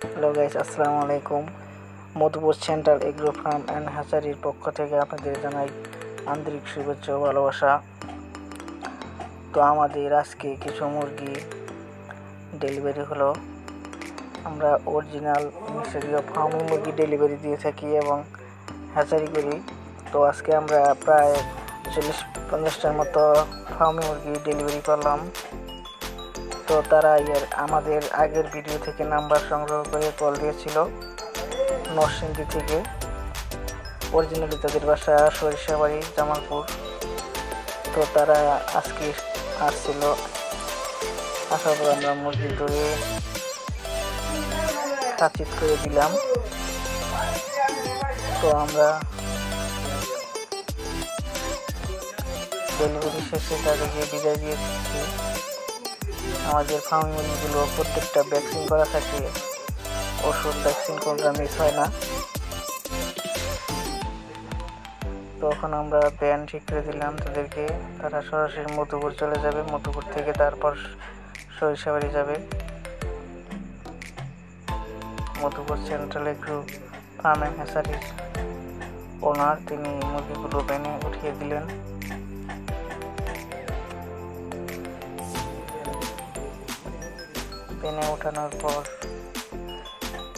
Hello guys, আসসালামু আলাইকুম। Madhupur central agro farm and হ্যাচারির পক্ষ থেকে আপনাদের জানাই আন্তরিক শুভেচ্ছা ও ভালোবাসা। তো আমাদের আজকে কিছু মুরগি ডেলিভারি হলো। আমরা অরিজিনাল মিশরীয় ফার্মি মুরগি ডেলিভারি দিয়ে থাকি এবং হ্যাচারি করি। তো আজকে আমরা প্রায় 40-50টার মতো ফার্মি মুরগি ডেলিভারি করলাম। তো তারা আমাদের আগের ভিডিও থেকে নাম্বার সংগ্রহ করে কল দিয়েছিল নরসিংদী থেকে। অরিজিনালি তাদের বাসা সরিষাবাড়ি, জামালপুর। তো তারা আজকে আসছিল, আসার পর আমরা মুরগি ধরে খাচিত করে দিলাম। তো আমরা ডেলিভারি শেষে তাদেরকে বিদায় দিয়েছি। আমাদের ফার্মি মুরগিগুলো প্রত্যেকটা ভ্যাকসিন করা থাকে, ওষুধ ভ্যাকসিন কোনটা মিস হয় না। তখন আমরা ব্যান ঠিক করে দিলাম তাদেরকে। তারা সরাসরি মধুপুর চলে যাবে, মধুপুর থেকে তারপর সরিষাবাড়ি যাবে। Madhupur central agro farm and হ্যাচারির ওনার, তিনি মুরগিগুলো ব্যানে উঠিয়ে দিলেন। ব্যানে ওঠানোর পর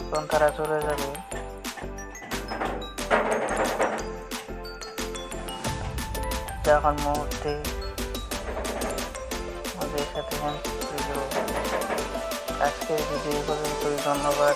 তখন তারা চলে যাবে। যখন মুহূর্তে আমাদের সাথে আজকের ভিডিও পর্যন্তই। ধন্যবাদ।